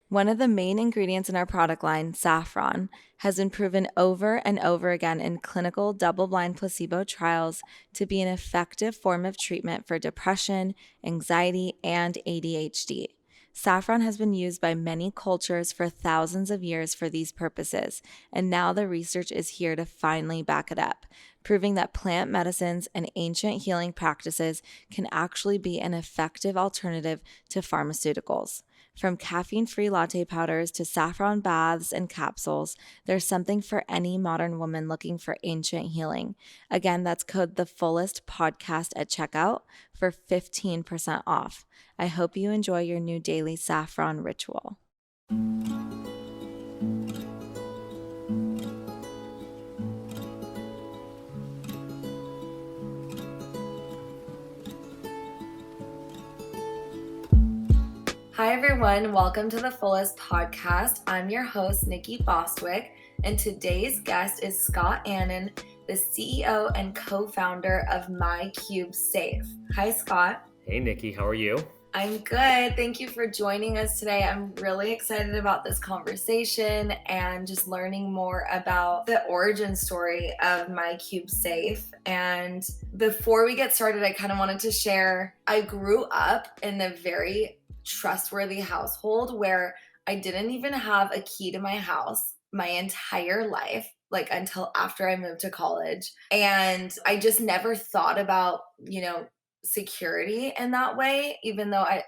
One of the main ingredients in our product line, saffron, has been proven over and over again in clinical double-blind placebo trials to be an effective form of treatment for depression, anxiety, and ADHD. Saffron has been used by many cultures for thousands of years for these purposes, and now the research is here to finally back it up, proving that plant medicines and ancient healing practices can actually be an effective alternative to pharmaceuticals. From caffeine-free latte powders to saffron baths and capsules, there's something for any modern woman looking for ancient healing. Again, that's code The Fullest Podcast at checkout for 15% off. I hope you enjoy your new daily saffron ritual. Hi, everyone. Welcome to the Fullest Podcast. I'm your host, Nikki Bostwick, and today's guest is Scott Annan, the CEO and co-founder of Mycube Safe. Hi, Scott. Hey, Nikki. How are you? I'm good. Thank you for joining us today. I'm really excited about this conversation and just learning more about the origin story of Mycube Safe. And before we get started, I kind of wanted to share, I grew up in a very trustworthy household where I didn't even have a key to my house my entire life, like until after I moved to college. And I just never thought about, security in that way, even though I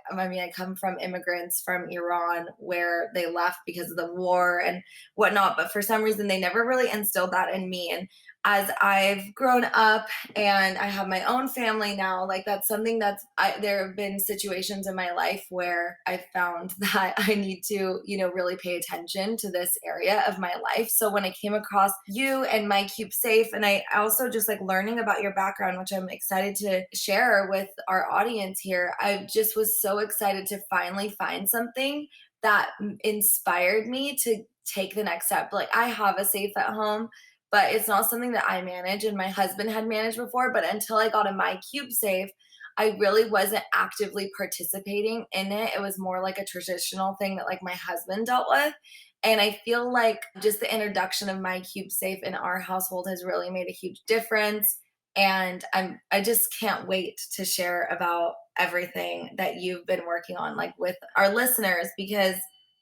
come from immigrants from Iran where they left because of the war and whatnot, but for some reason they never really instilled that in me. And as I've grown up and I have my own family now, like that's something there have been situations in my life where I found that I need to, really pay attention to this area of my life. So when I came across you and Mycube Safe, and I also just like learning about your background, which I'm excited to share with our audience here, I just was so excited to finally find something that inspired me to take the next step. Like I have a safe at home, but it's not something that I manage and my husband had managed before. But until I got a Mycube Safe, I really wasn't actively participating in it. It was more like a traditional thing that like my husband dealt with. And I feel like just the introduction of Mycube Safe in our household has really made a huge difference. And I just can't wait to share about everything that you've been working on, like with our listeners, because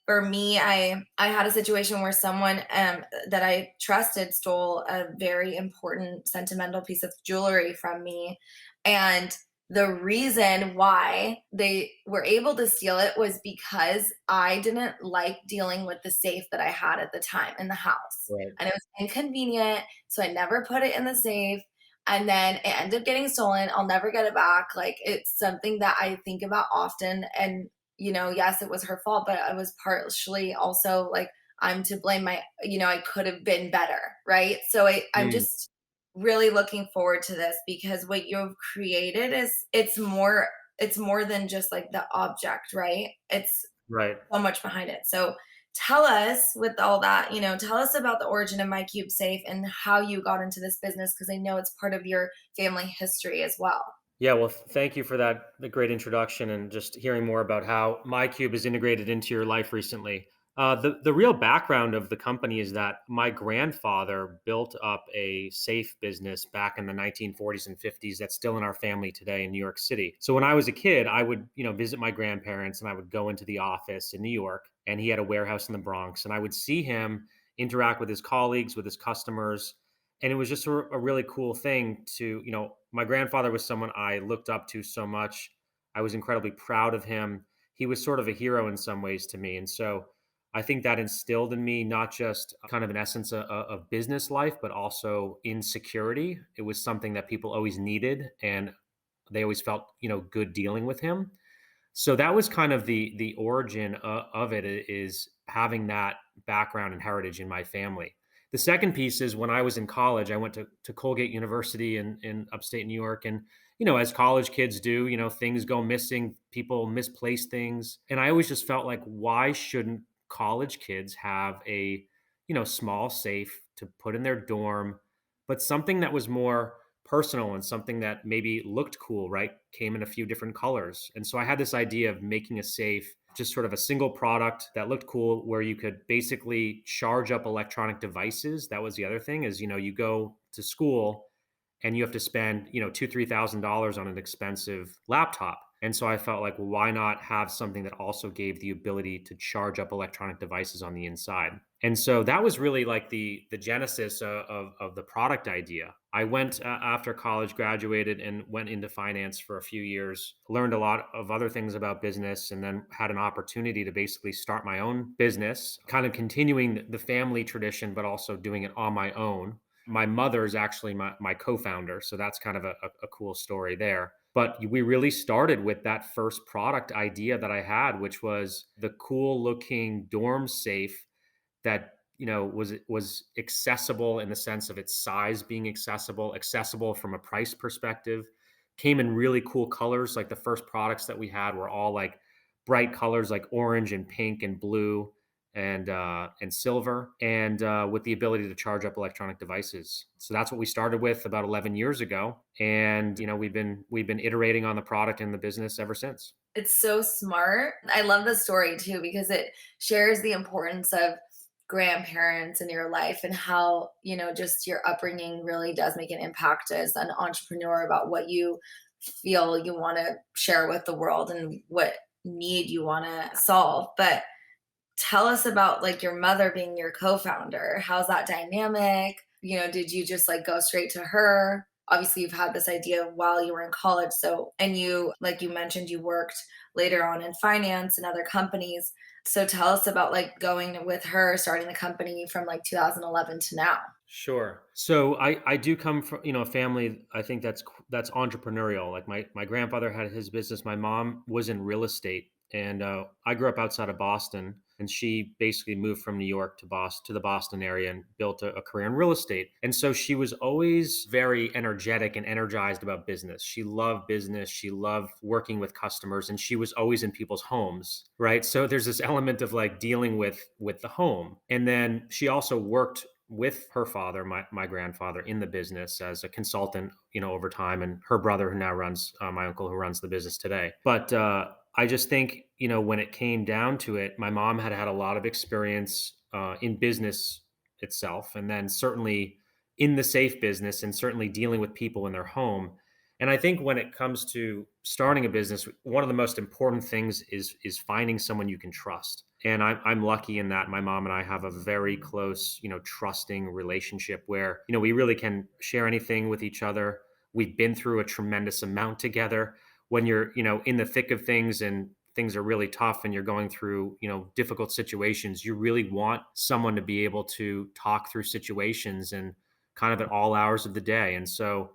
for me, I had a situation where someone that I trusted stole a very important sentimental piece of jewelry from me. And the reason why they were able to steal it was because I didn't like dealing with the safe that I had at the time in the house. Right. And it was inconvenient. So I never put it in the safe. And then it ended up getting stolen. I'll never get it back. Like it's something that I think about often. And yes, it was her fault, but I was partially also like, I'm to blame. I could have been better. Right. So I'm Mm, just really looking forward to this because what you've created is it's more than just like the object, right? It's right. so much behind it. So tell us with all that, tell us about the origin of Mycube Safe and how you got into this business because I know it's part of your family history as well. Yeah. Well, thank you for the great introduction and just hearing more about how MyCube is integrated into your life recently. The real background of the company is that my grandfather built up a safe business back in the 1940s and 50s that's still in our family today in New York City. So when I was a kid, I would visit my grandparents and I would go into the office in New York, and he had a warehouse in the Bronx, and I would see him interact with his colleagues, with his customers, and it was just a really cool thing to my grandfather was someone I looked up to so much. I was incredibly proud of him. He was sort of a hero in some ways to me, and so I think that instilled in me not just kind of an essence of business life, but also in security. It was something that people always needed, and they always felt good dealing with him. So that was kind of the origin of it, is having that background and heritage in my family. The second piece is when I was in college, I went to Colgate University in upstate New York. And, as college kids do, things go missing, people misplace things. And I always just felt like, why shouldn't college kids have a, small safe to put in their dorm, but something that was more personal and something that maybe looked cool, right? Came in a few different colors. And so I had this idea of making a safe just sort of a single product that looked cool where you could basically charge up electronic devices. That was the other thing is, you go to school and you have to spend, $2,000 to $3,000 on an expensive laptop. And so I felt like, well, why not have something that also gave the ability to charge up electronic devices on the inside? And so that was really like the genesis of the product idea. I went after college, graduated, and went into finance for a few years. Learned a lot of other things about business, and then had an opportunity to basically start my own business, kind of continuing the family tradition, but also doing it on my own. My mother is actually my co-founder, so that's kind of a cool story there. But we really started with that first product idea that I had, which was the cool looking dorm safe that was accessible in the sense of its size being accessible from a price perspective, came in really cool colors. Like the first products that we had were all like bright colors like orange and pink and blue and silver, and with the ability to charge up electronic devices. So that's what we started with about 11 years ago, and we've been iterating on the product and the business ever since. It's so smart. I love the story too because it shares the importance of grandparents in your life and how, just your upbringing really does make an impact as an entrepreneur about what you feel you want to share with the world and what need you want to solve. But tell us about like your mother being your co-founder. How's that dynamic? Did you just like go straight to her? Obviously, you've had this idea while you were in college. So, and you, like you mentioned, you worked later on in finance and other companies. So tell us about like going with her, starting the company from like 2011 to now. Sure. So I do come from, a family, I think that's entrepreneurial. Like my grandfather had his business. My mom was in real estate, and I grew up outside of Boston, and she basically moved from New York to the Boston area and built a career in real estate. And so she was always very energetic and energized about business. She loved business. She loved working with customers, and she was always in people's homes, right? So there's this element of like dealing with the home. And then she also worked with her father, my grandfather, in the business as a consultant, over time, and her brother, who now runs, my uncle, who runs the business today. But I just think, when it came down to it, my mom had had a lot of experience in business itself, and then certainly in the safe business, and certainly dealing with people in their home. And I think when it comes to starting a business, one of the most important things is finding someone you can trust. And I'm lucky in that my mom and I have a very close, trusting relationship where, we really can share anything with each other. We've been through a tremendous amount together. When you're, in the thick of things and things are really tough and you're going through, difficult situations, you really want someone to be able to talk through situations and kind of at all hours of the day. And so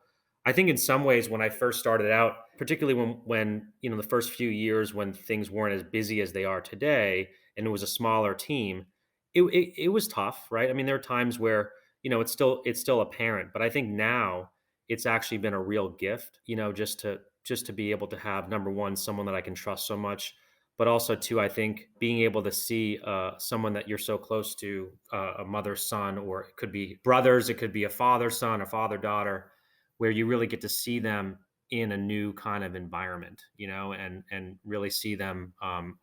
I think in some ways when I first started out, particularly when the first few years when things weren't as busy as they are today, and it was a smaller team, it was tough, right? I mean, there are times where it's still apparent, but I think now it's actually been a real gift, just to be able to have, number one, someone that I can trust so much, but also two, I think being able to see someone that you're so close to, a mother son, or it could be brothers, it could be a father son, a father daughter, where you really get to see them in a new kind of environment, and really see them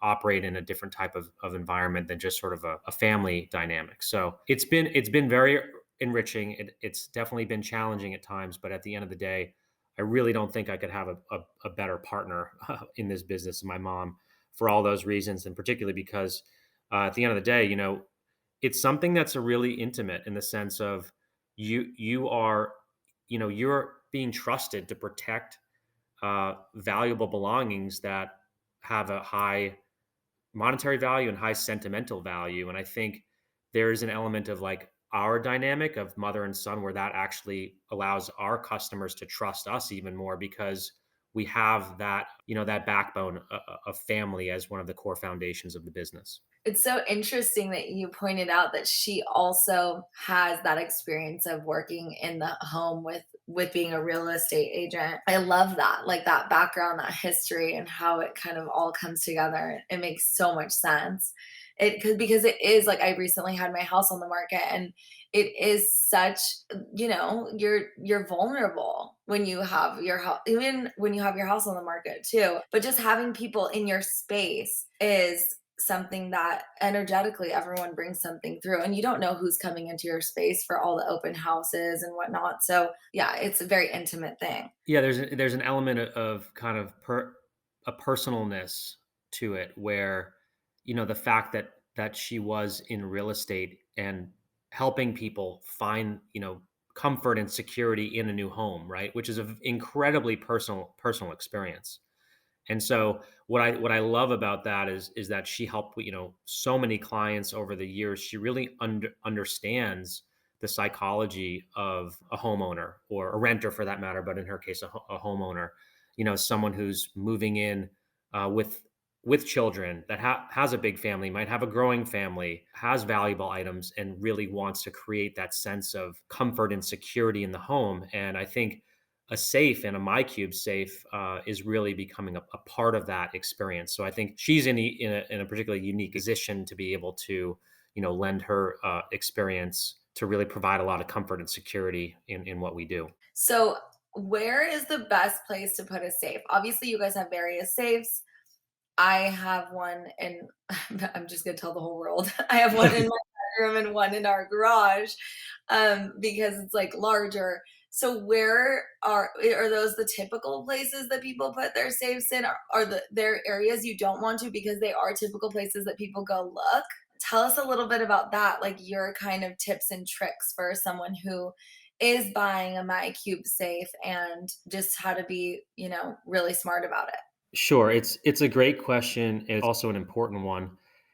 operate in a different type of environment than just sort of a family dynamic. So it's been very enriching. It's definitely been challenging at times, but at the end of the day, I really don't think I could have a better partner in this business than my mom, for all those reasons, and particularly because at the end of the day, it's something that's a really intimate, in the sense of you are, you're being trusted to protect valuable belongings that have a high monetary value and high sentimental value. And I think there's an element of like our dynamic of mother and son where that actually allows our customers to trust us even more, because we have that, that backbone of family as one of the core foundations of the business. It's so interesting that you pointed out that she also has that experience of working in the home with being a real estate agent. I love that, like that background, that history, and how it kind of all comes together. It makes so much sense. It could because it is like I recently had my house on the market and it is such, you're vulnerable when you have your house, even when you have your house on the market too. But just having people in your space is something that energetically everyone brings something through, and you don't know who's coming into your space for all the open houses and whatnot. So yeah, it's a very intimate thing. Yeah, there's an element of kind of a personalness to it where, the fact that she was in real estate and helping people find, comfort and security in a new home, right? Which is an incredibly personal experience. And so what I love about that is that she helped, so many clients over the years. She really understands the psychology of a homeowner or a renter for that matter, but in her case, a homeowner, someone who's moving in with children that has a big family, might have a growing family, has valuable items, and really wants to create that sense of comfort and security in the home. And I think a safe and a Mycube safe is really becoming a part of that experience. So I think she's in a particularly unique position to be able to, lend her experience to really provide a lot of comfort and security in what we do. So where is the best place to put a safe? Obviously, you guys have various safes. I have one in I'm just gonna tell the whole world. I have one in my bedroom and one in our garage, because it's, like, larger. So where are those the typical places that people put their safes in? Are there areas you don't want to because they are typical places that people go look? Tell us a little bit about that, like, your kind of tips and tricks for someone who is buying a MyCube safe and just how to be, really smart about it. Sure, it's a great question. It's also an important one.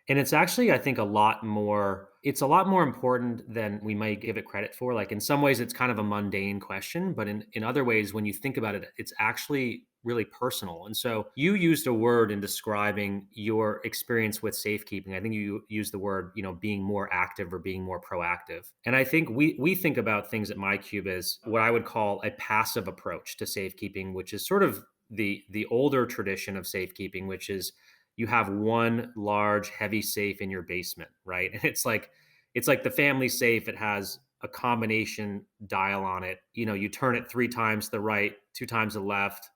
And it's actually, I think, a lot more important than we might give it credit for. Like in some ways it's kind of a mundane question, but in other ways, when you think about it, it's actually really personal. And so you used a word in describing your experience with safekeeping. I think you used the word, being more active or being more proactive. And I think we think about things at MyCube as what I would call a passive approach to safekeeping, which is sort of the older tradition of safekeeping, which is you have one large heavy safe in your basement, right? And it's like the family safe. It has a combination dial on it. You turn it three times to the right, two times to the left.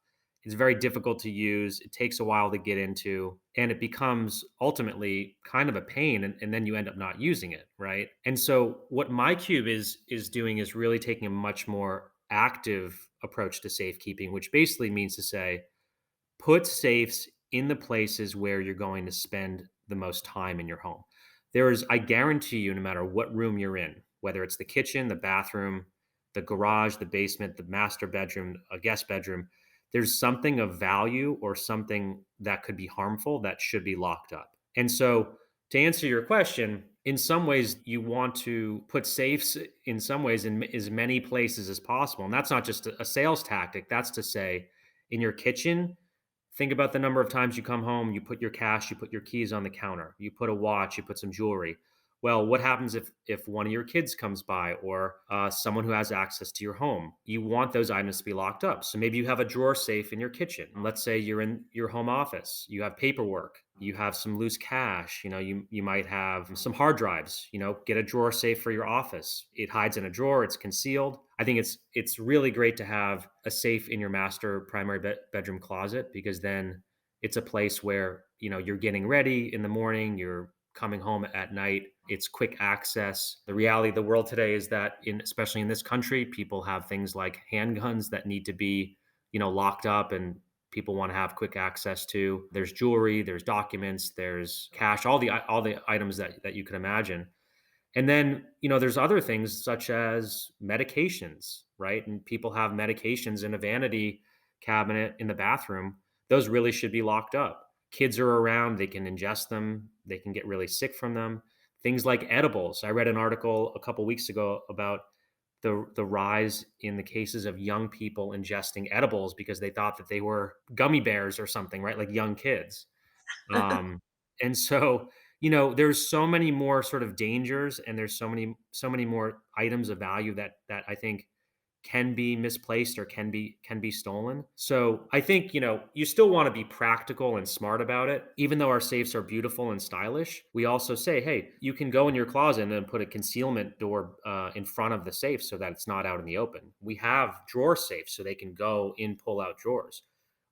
It's very difficult to use. It takes a while to get into, and it becomes ultimately kind of a pain, and then you end up not using it, right? And so what MyCube is doing is really taking a much more active approach to safekeeping, which basically means to say, put safes in the places where you're going to spend the most time in your home. I guarantee you, no matter what room you're in, whether it's the kitchen, the bathroom, the garage, the basement, the master bedroom, a guest bedroom, there's something of value or something that could be harmful that should be locked up. And so, to answer your question, in some ways, you want to put safes in some ways in as many places as possible. And that's not just a sales tactic, that's to say, in your kitchen, think about the number of times you come home, you put your cash, you put your keys on the counter, you put a watch, you put some jewelry. Well, what happens if one of your kids comes by or someone who has access to your home? You want those items to be locked up. So maybe you have a drawer safe in your kitchen. Let's say you're in your home office. You have paperwork. You have some loose cash. You might have some hard drives. Get a drawer safe for your office. It hides in a drawer. It's concealed. I think it's really great to have a safe in your master primary bedroom closet, because then it's a place where you're getting ready in the morning, you're coming home at night. It's quick access. The reality of the world today is that especially in this country, people have things like handguns that need to be, locked up, and people want to have quick access to. There's jewelry, there's documents, there's cash, all the items that you can imagine. And then, there's other things such as medications, right? And people have medications in a vanity cabinet in the bathroom. Those really should be locked up. Kids are around, they can ingest them, they can get really sick from them. Things like edibles. I read an article a couple weeks ago about the rise in the cases of young people ingesting edibles because they thought that they were gummy bears or something, right? Like young kids. Um, and so, there's so many more sort of dangers, and there's so many more items of value that I think can be misplaced or can be stolen. So I think, you still want to be practical and smart about it. Even though our safes are beautiful and stylish, we also say, hey, you can go in your closet and then put a concealment door in front of the safe so that it's not out in the open. We have drawer safes so they can go in pull out drawers.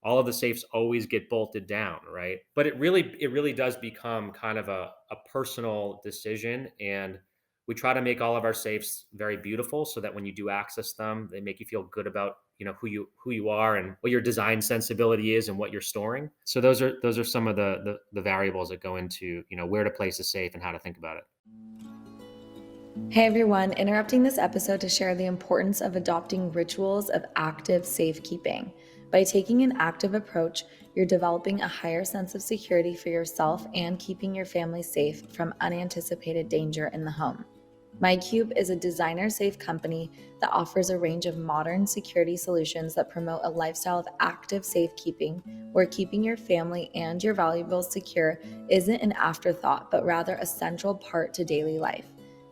All of the safes always get bolted down, right? But it really does become kind of a personal decision. And we try to make all of our safes very beautiful so that when you do access them, they make you feel good about, who you are and what your design sensibility is and what you're storing. So those are some of the variables that go into, where to place a safe and how to think about it. Hey everyone, interrupting this episode to share the importance of adopting rituals of active safekeeping. By taking an active approach, you're developing a higher sense of security for yourself and keeping your family safe from unanticipated danger in the home. Mycube is a designer safe company that offers a range of modern security solutions that promote a lifestyle of active safekeeping, where keeping your family and your valuables secure isn't an afterthought, but rather a central part to daily life.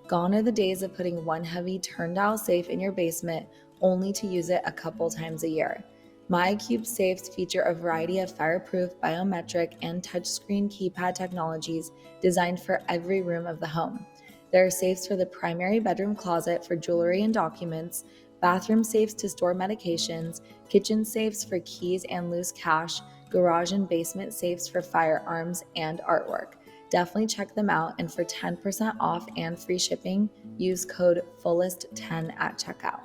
Gone are the days of putting one heavy turn-dial safe in your basement only to use it a couple times a year. Mycube safes feature a variety of fireproof, biometric, and touchscreen keypad technologies designed for every room of the home. There are safes for the primary bedroom closet for jewelry and documents, bathroom safes to store medications, kitchen safes for keys and loose cash, garage and basement safes for firearms and artwork. Definitely check them out, and for 10% off and free shipping, use code FULLEST10 at checkout.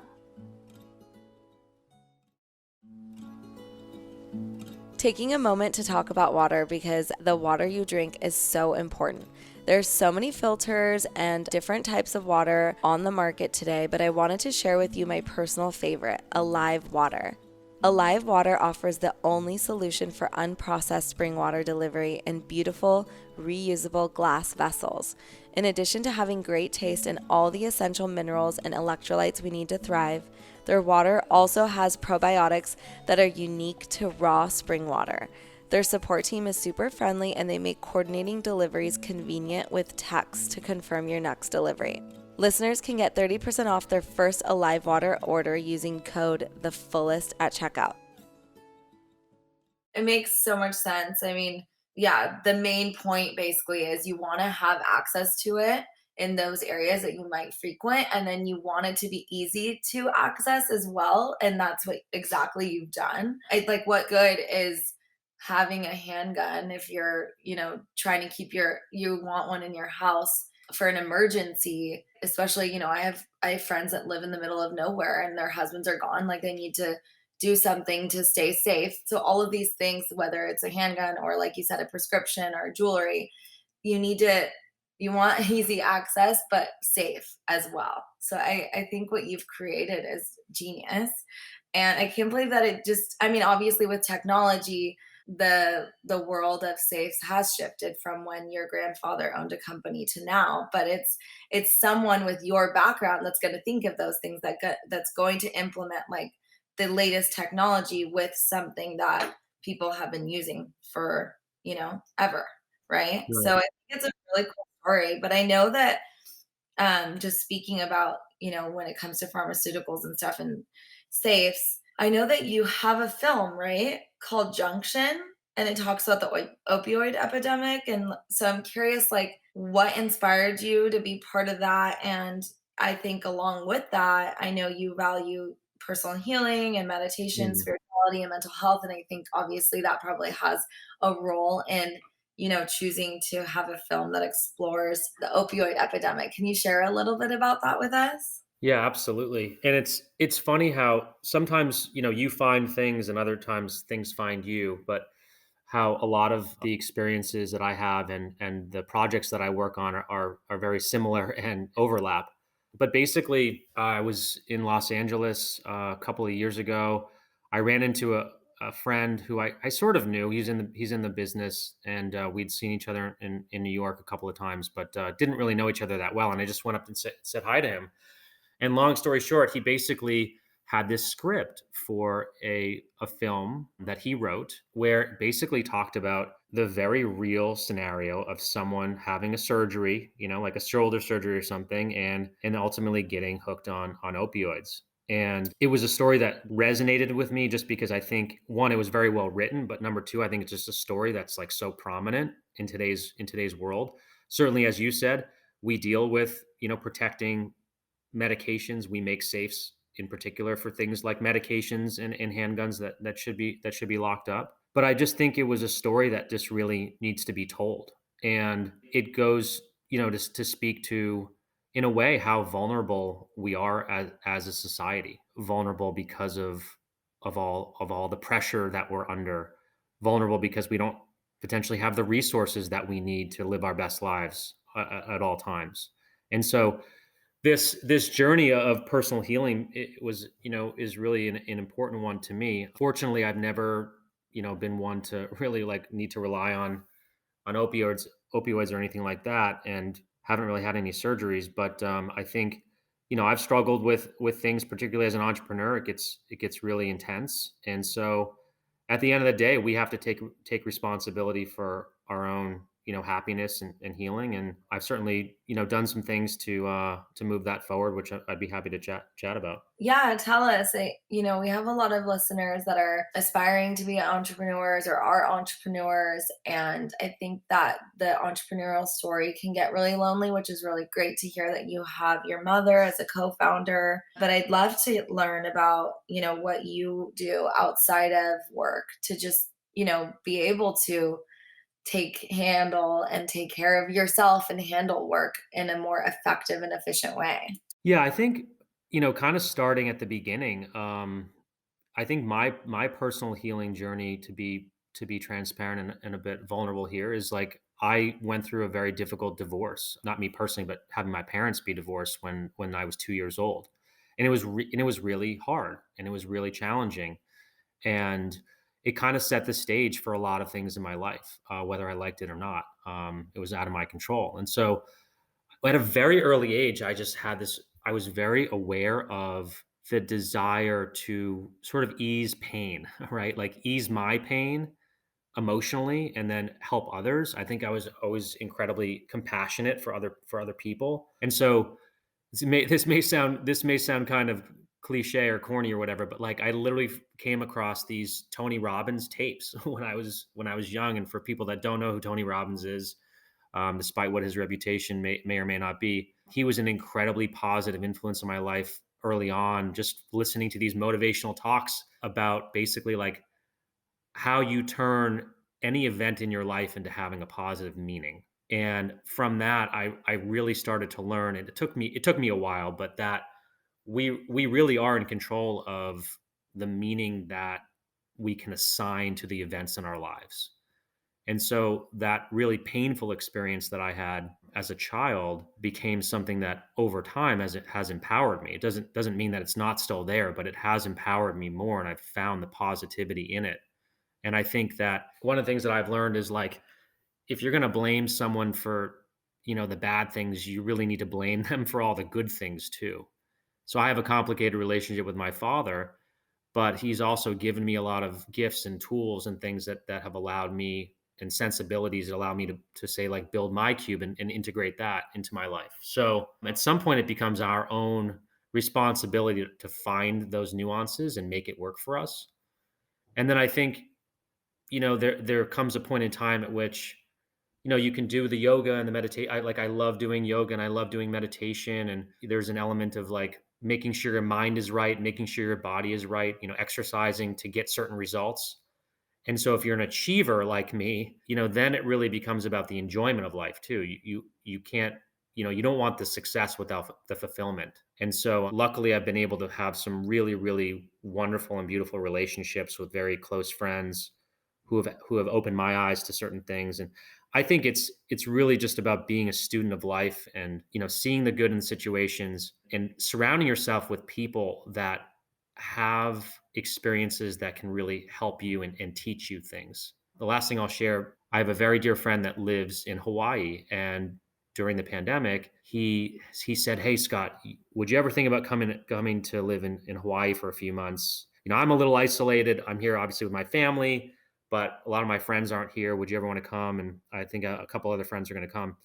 Taking a moment to talk about water, because the water you drink is so important. There's so many filters and different types of water on the market today, but I wanted to share with you my personal favorite, Alive Water. Alive Water offers the only solution for unprocessed spring water delivery in beautiful, reusable glass vessels. In addition to having great taste and all the essential minerals and electrolytes we need to thrive, their water also has probiotics that are unique to raw spring water. Their support team is super friendly, and they make coordinating deliveries convenient with text to confirm your next delivery. Listeners can get 30% off their first Alive Water order using code THEFULLEST at checkout. It makes so much sense. I mean, yeah, the main point basically is you want to have access to it in those areas that you might frequent, and then you want it to be easy to access as well. And that's what exactly you've done. Like, what good is having a handgun if you're, trying to you want one in your house for an emergency, especially, I have friends that live in the middle of nowhere and their husbands are gone, like they need to do something to stay safe. So all of these things, whether it's a handgun or like you said, a prescription or jewelry, you need to you want easy access but safe as well. So I think what you've created is genius. And I can't believe that it just, I mean, obviously with technology, the world of safes has shifted from when your grandfather owned a company to now, but it's someone with your background that's going to think of those things, that's going to implement like the latest technology with something that people have been using for, ever, right? So I Right. think it's a really cool story. But I know that, just speaking about, when it comes to pharmaceuticals and stuff and safes, I know that you have a film, right, called Junction, and it talks about the opioid epidemic. And so I'm curious, like, what inspired you to be part of that? And I think along with that, I know you value personal healing and meditation, Yeah. spirituality, and mental health. And I think obviously that probably has a role in, choosing to have a film that explores the opioid epidemic. Can you share a little bit about that with us? Yeah, absolutely. And it's funny how sometimes, you find things and other times things find you, but how a lot of the experiences that I have and the projects that I work on are very similar and overlap. But basically, I was in Los Angeles a couple of years ago. I ran into a friend who I sort of knew. He's in the business, and we'd seen each other in New York a couple of times, but didn't really know each other that well. And I just went up and said hi to him. And long story short, he basically had this script for a film that he wrote where it basically talked about the very real scenario of someone having a surgery, like a shoulder surgery or something, and ultimately getting hooked on opioids. And it was a story that resonated with me just because I think one, it was very well written, but number two, I think it's just a story that's like so prominent in today's world. Certainly, as you said, we deal with, protecting medications. We make safes in particular for things like medications and handguns that should be locked up. But I just think it was a story that just really needs to be told. And it goes, to speak to, in a way, how vulnerable we are as a society. Vulnerable because of all the pressure that we're under. Vulnerable because we don't potentially have the resources that we need to live our best lives at all times. And so this journey of personal healing, it was, is really an important one to me. Fortunately, I've never, been one to really like need to rely on opioids or anything like that, and haven't really had any surgeries. But I think, I've struggled with things, particularly as an entrepreneur. It gets really intense, and so at the end of the day, we have to take responsibility for our own, happiness and healing. And I've certainly, done some things to move that forward, which I'd be happy to chat about. Yeah, tell us. We have a lot of listeners that are aspiring to be entrepreneurs or are entrepreneurs. And I think that the entrepreneurial story can get really lonely, which is really great to hear that you have your mother as a co founder. But I'd love to learn about, what you do outside of work to just, be able to handle and take care of yourself and handle work in a more effective and efficient way. Yeah, I think, kind of starting at the beginning. I think my personal healing journey, to be transparent and a bit vulnerable here, is like I went through a very difficult divorce. Not me personally, but having my parents be divorced when I was 2 years old, and it was really hard, and it was really challenging, and it kind of set the stage for a lot of things in my life, whether I liked it or not. It was out of my control, and so at a very early age, I just had this. I was very aware of the desire to sort of ease pain, right? Like ease my pain emotionally and then help others. I think I was always incredibly compassionate for other people. And so this may sound kind of cliche or corny or whatever, but like I literally came across these Tony Robbins tapes when I was young. And for people that don't know who Tony Robbins is, despite what his reputation may or may not be, he was an incredibly positive influence in my life early on. Just listening to these motivational talks about basically like how you turn any event in your life into having a positive meaning. And from that, I really started to learn, and it took me a while, but that we really are in control of the meaning that we can assign to the events in our lives. And so that really painful experience that I had as a child became something that over time, as it has empowered me. It doesn't mean that it's not still there, but it has empowered me more, and I've found the positivity in it. And I think that one of the things that I've learned is like, if you're going to blame someone for, the bad things, you really need to blame them for all the good things too. So I have a complicated relationship with my father, but he's also given me a lot of gifts and tools and things that have allowed me, and sensibilities that allow me to say like build my cube and integrate that into my life. So at some point it becomes our own responsibility to find those nuances and make it work for us. And then I think, there comes a point in time at which, you can do the yoga and the meditate. I love doing yoga and I love doing meditation. And there's an element of like making sure your mind is right, making sure your body is right, exercising to get certain results. And so if you're an achiever like me, then it really becomes about the enjoyment of life too. You can't, you don't want the success without the fulfillment. And so luckily I've been able to have some really, really wonderful and beautiful relationships with very close friends who have opened my eyes to certain things. And I think it's really just about being a student of life, and seeing the good in situations and surrounding yourself with people that have experiences that can really help you and teach you things. The last thing I'll share, I have a very dear friend that lives in Hawaii, and during the pandemic, he said, "Hey Scott, would you ever think about coming to live in Hawaii for a few months? I'm a little isolated. I'm here obviously with my family, but a lot of my friends aren't here. Would you ever want to come?" And I think a couple other friends are going to come.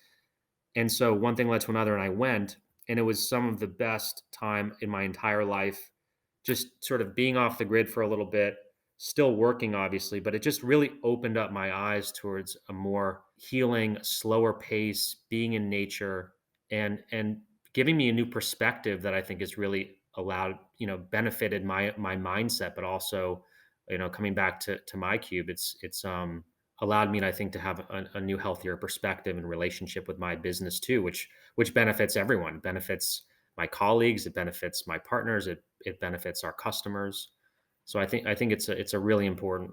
And so one thing led to another, and I went, and it was some of the best time in my entire life. just sort of being off the grid for a little bit, still working obviously, but it just really opened up my eyes towards a more healing, slower pace, being in nature, and giving me a new perspective that I think has really allowed, benefited my mindset, but also, coming back to my cube, it's allowed me, I think, to have a new healthier perspective and relationship with my business too, which benefits everyone, benefits my colleagues, it benefits my partners, it benefits our customers. So I think it's a really important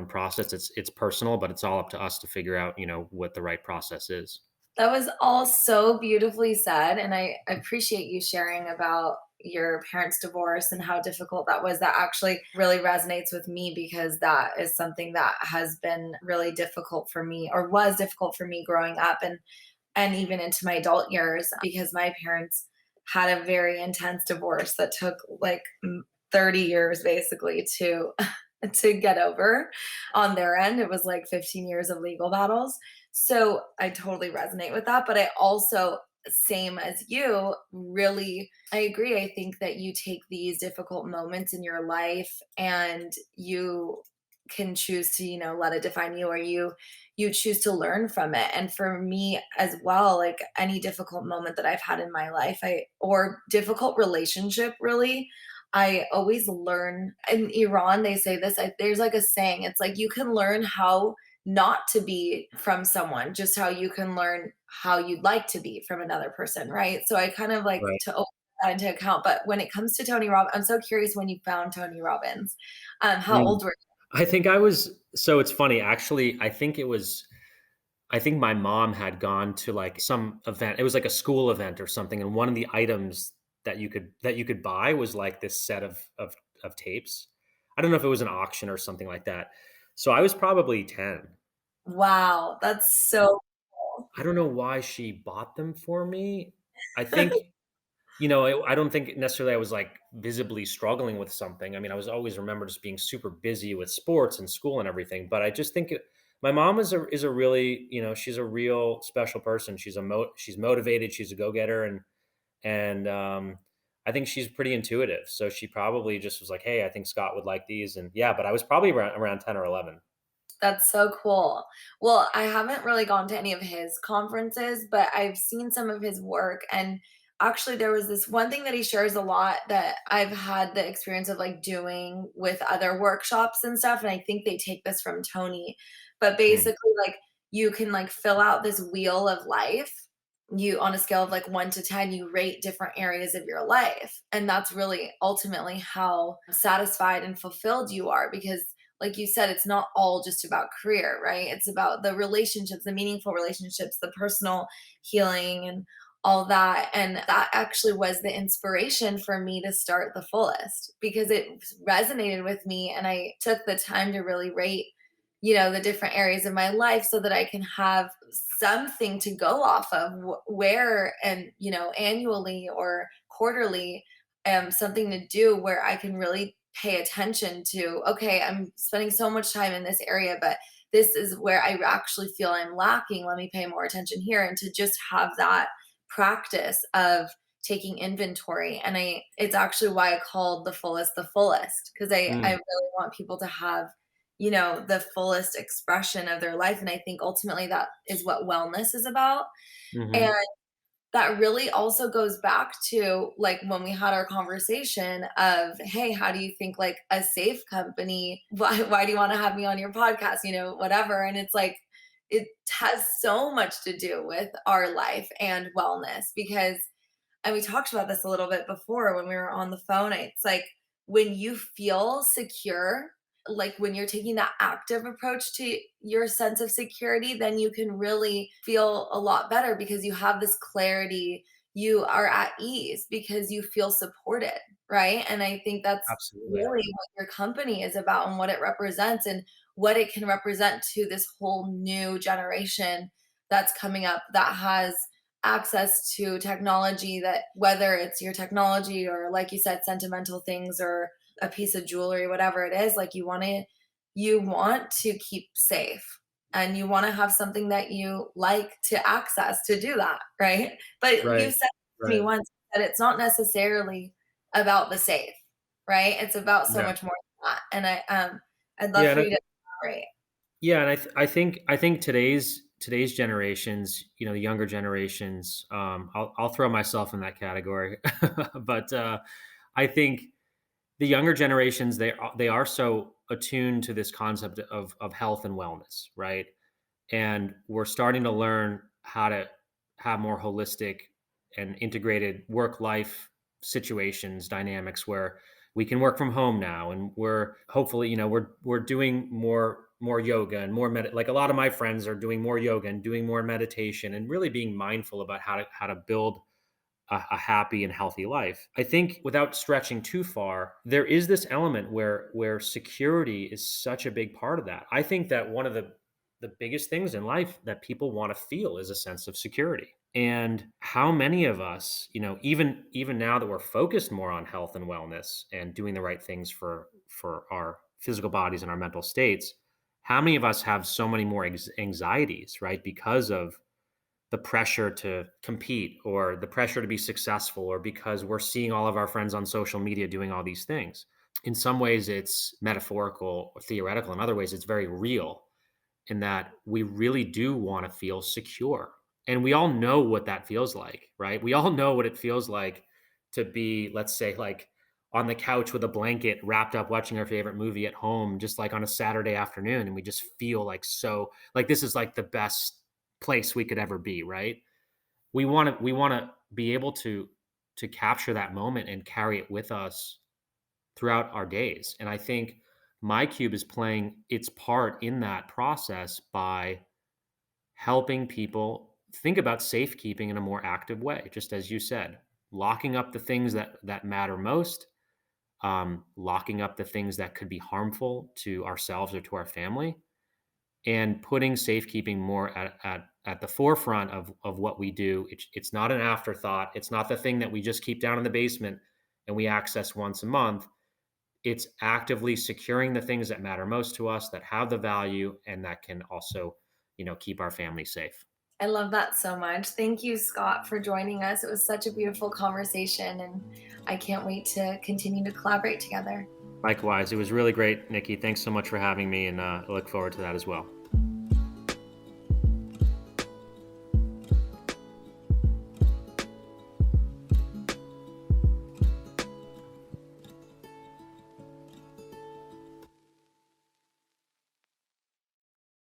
process. It's personal, but it's all up to us to figure out, what the right process is. That was all so beautifully said, and I appreciate you sharing about your parents' divorce and how difficult that was. That actually really resonates with me because that is something that has been really difficult for me, or was difficult for me growing up, and even into my adult years, because my parents had a very intense divorce that took like 30 years basically to to get over on their end. It was like 15 years of legal battles. So I totally resonate with that. But I also, same as you, really, I agree. I think that you take these difficult moments in your life and you can choose to, let it define you, or you choose to learn from it. And for me as well, like any difficult moment that I've had in my life, or difficult relationship really, I always learn. In Iran, they say this, there's like a saying, it's like you can learn how not to be from someone, just how you can learn how you'd like to be from another person, right? So I kind of like Right. to open that into account. But when it comes to Tony Robbins, I'm so curious when you found Tony Robbins. How Mm. old were I think I was so it's funny, actually, I think my mom had gone to like some event. It was like a school event or something, and one of the items that you could buy was like this set of tapes. I don't know if it was an auction or something like that. So I was probably 10. Wow, that's so cool. I don't know why she bought them for me. I think, I don't think necessarily I was like visibly struggling with something. I mean, I was always remember just being super busy with sports and school and everything. But I just think my mom is a really, she's a real special person. She's motivated. She's a go getter, and I think she's pretty intuitive. So she probably just was like, "Hey, I think Scott would like these." And yeah, but I was probably around 10 or 11. That's so cool. Well, I haven't really gone to any of his conferences, but I've seen some of his work. And actually, there was this one thing that he shares a lot that I've had the experience of like doing with other workshops and stuff. And I think they take this from Tony. But Mm, basically, like you can like fill out this wheel of life. You, on a scale of like 1 to 10, you rate different areas of your life. And that's really ultimately how satisfied and fulfilled you are, because like you said, it's not all just about career, right? It's about the relationships, the meaningful relationships, the personal healing, and all that. And that actually was the inspiration for me to start The Fullest, because it resonated with me. And I took the time to really rate, the different areas of my life so that I can have something to go off of, where, and, annually or quarterly, something to do where I can really pay attention to, okay, I'm spending so much time in this area, but this is where I actually feel I'm lacking. Let me pay more attention here. And to just have that practice of taking inventory. And it's actually why I called The Fullest, because I mm, really want people to have, the fullest expression of their life. And I think ultimately that is what wellness is about. And mhm, that really also goes back to like when we had our conversation of, hey, how do you think like a safe company, why do you want to have me on your podcast, whatever. And it's like it has so much to do with our life and wellness, because, and we talked about this a little bit before when we were on the phone, it's like when you feel secure, like when you're taking that active approach to your sense of security, then you can really feel a lot better because you have this clarity. You are at ease because you feel supported, right? And I think that's absolutely. really what your company is about and what it represents and what it can represent to this whole new generation that's coming up, that has access to technology, that whether it's your technology or, like you said, sentimental things or a piece of jewelry, whatever it is, like you want to keep safe, and you want to have something that you like to access to do that, right? But you Right, said to me right. once that it's not necessarily about the safe, right? It's about so Yeah. much more than that. And I'd love Yeah, for and you to elaborate. yeah, and I think today's generations, the younger generations, I'll throw myself in that category, but I think the younger generations they are so attuned to this concept of health and wellness, right? And we're starting to learn how to have more holistic and integrated work life situations dynamics where we can work from home now, and we're hopefully we're doing more yoga and like a lot of my friends are doing more yoga and doing more meditation and really being mindful about how to build a happy and healthy life. I think without stretching too far, there is this element where security is such a big part of that. I think that one of the biggest things in life that people want to feel is a sense of security. And how many of us, even now that we're focused more on health and wellness and doing the right things for our physical bodies and our mental states, how many of us have so many more anxieties, right? Because of the pressure to compete or the pressure to be successful or because we're seeing all of our friends on social media doing all these things. In some ways it's metaphorical or theoretical, in other ways it's very real, in that we really do want to feel secure. And we all know what that feels like, right? We all know what it feels like to be, let's say, like on the couch with a blanket wrapped up watching our favorite movie at home, just like on a Saturday afternoon. And we just feel like so, like this is like the best place we could ever be, right? We want to be able to capture that moment and carry it with us throughout our days. And I think MyCube is playing its part in that process by helping people think about safekeeping in a more active way, just as you said, locking up the things that matter most, locking up the things that could be harmful to ourselves or to our family, and putting safekeeping more at the forefront of what we do. It's not an afterthought. It's not the thing that we just keep down in the basement and we access once a month. It's actively securing the things that matter most to us, that have the value, and that can also, keep our family safe. I love that so much. Thank you, Scott, for joining us. It was such a beautiful conversation, and I can't wait to continue to collaborate together. Likewise, it was really great, Nikki. Thanks so much for having me, and I look forward to that as well.